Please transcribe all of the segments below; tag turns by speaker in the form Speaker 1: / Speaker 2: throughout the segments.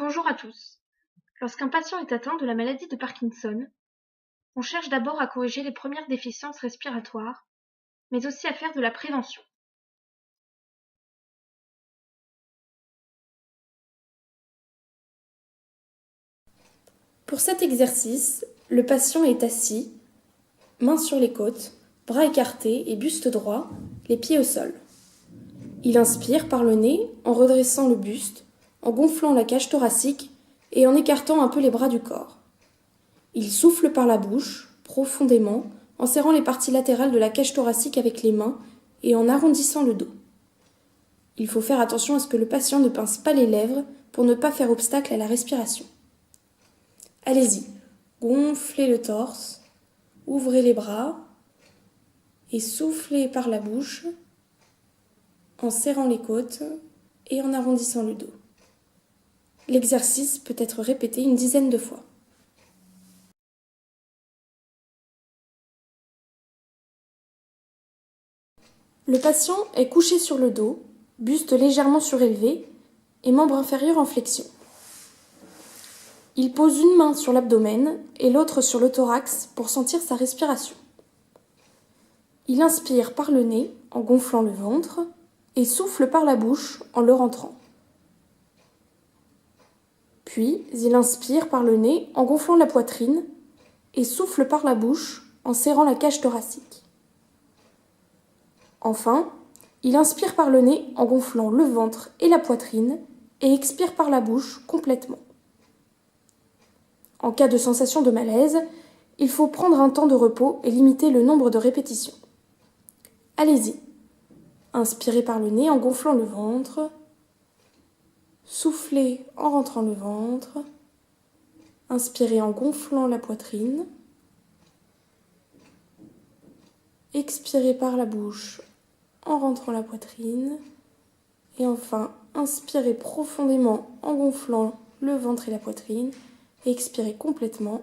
Speaker 1: Bonjour à tous. Lorsqu'un patient est atteint de la maladie de Parkinson, on cherche d'abord à corriger les premières déficiences respiratoires, mais aussi à faire de la prévention.
Speaker 2: Pour cet exercice, le patient est assis, mains sur les côtes, bras écartés et buste droit, les pieds au sol. Il inspire par le nez en redressant le buste, en gonflant la cage thoracique et en écartant un peu les bras du corps. Il souffle par la bouche, profondément, en serrant les parties latérales de la cage thoracique avec les mains et en arrondissant le dos. Il faut faire attention à ce que le patient ne pince pas les lèvres pour ne pas faire obstacle à la respiration. Allez-y, gonflez le torse, ouvrez les bras et soufflez par la bouche en serrant les côtes et en arrondissant le dos. L'exercice peut être répété une dizaine de fois. Le patient est couché sur le dos, buste légèrement surélevé et membre inférieur en flexion. Il pose une main sur l'abdomen et l'autre sur le thorax pour sentir sa respiration. Il inspire par le nez en gonflant le ventre et souffle par la bouche en le rentrant. Puis, il inspire par le nez en gonflant la poitrine et souffle par la bouche en serrant la cage thoracique. Enfin, il inspire par le nez en gonflant le ventre et la poitrine et expire par la bouche complètement. En cas de sensation de malaise, il faut prendre un temps de repos et limiter le nombre de répétitions. Allez-y. Inspirez par le nez en gonflant le ventre. Soufflez en rentrant le ventre. Inspirez en gonflant la poitrine. Expirez par la bouche en rentrant la poitrine. Et enfin, inspirez profondément en gonflant le ventre et la poitrine. Et expirez complètement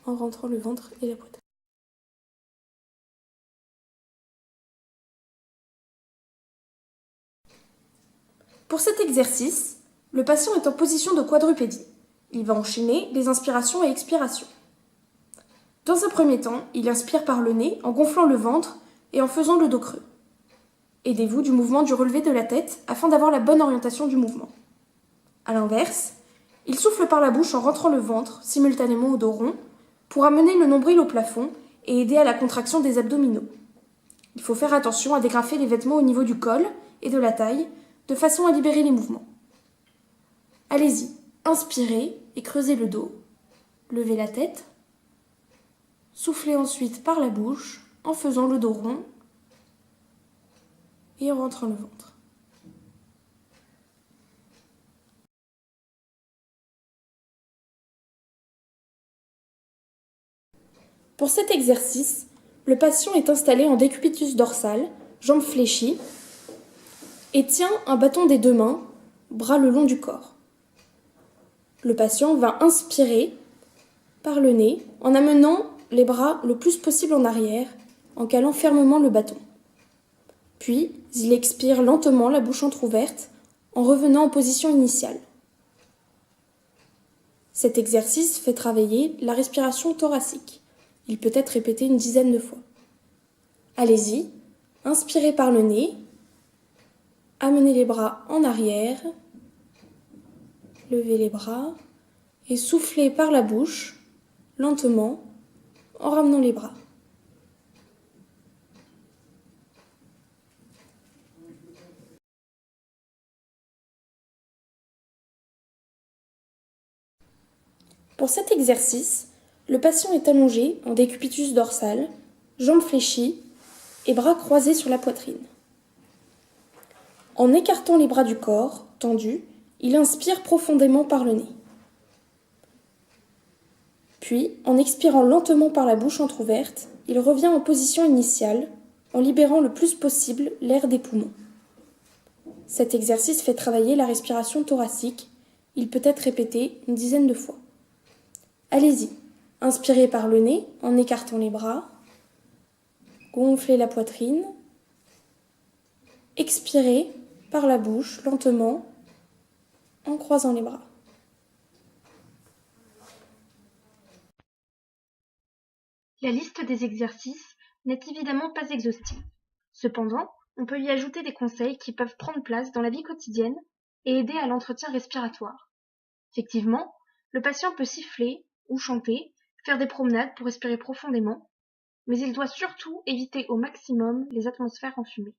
Speaker 2: en rentrant le ventre et la poitrine. Pour cet exercice, le patient est en position de quadrupédie. Il va enchaîner les inspirations et expirations. Dans un premier temps, il inspire par le nez en gonflant le ventre et en faisant le dos creux. Aidez-vous du mouvement du relevé de la tête afin d'avoir la bonne orientation du mouvement. A l'inverse, il souffle par la bouche en rentrant le ventre simultanément au dos rond pour amener le nombril au plafond et aider à la contraction des abdominaux. Il faut faire attention à dégrafer les vêtements au niveau du col et de la taille de façon à libérer les mouvements. Allez-y, inspirez et creusez le dos, levez la tête, soufflez ensuite par la bouche en faisant le dos rond et en rentrant le ventre. Pour cet exercice, le patient est installé en décubitus dorsal, jambes fléchies, et tient un bâton des deux mains, bras le long du corps. Le patient va inspirer par le nez en amenant les bras le plus possible en arrière, en calant fermement le bâton. Puis, il expire lentement la bouche entrouverte en revenant en position initiale. Cet exercice fait travailler la respiration thoracique. Il peut être répété une dizaine de fois. Allez-y, inspirez par le nez, amenez les bras en arrière, levez les bras et soufflez par la bouche, lentement, en ramenant les bras. Pour cet exercice, le patient est allongé en décubitus dorsal, jambes fléchies et bras croisés sur la poitrine. En écartant les bras du corps, tendus, il inspire profondément par le nez. Puis, en expirant lentement par la bouche entrouverte, il revient en position initiale, en libérant le plus possible l'air des poumons. Cet exercice fait travailler la respiration thoracique. Il peut être répété une dizaine de fois. Allez-y, inspirez par le nez en écartant les bras, gonflez la poitrine, expirez par la bouche lentement en croisant les bras.
Speaker 1: La liste des exercices n'est évidemment pas exhaustive. Cependant, on peut y ajouter des conseils qui peuvent prendre place dans la vie quotidienne et aider à l'entretien respiratoire. Effectivement, le patient peut siffler ou chanter, faire des promenades pour respirer profondément, mais il doit surtout éviter au maximum les atmosphères enfumées.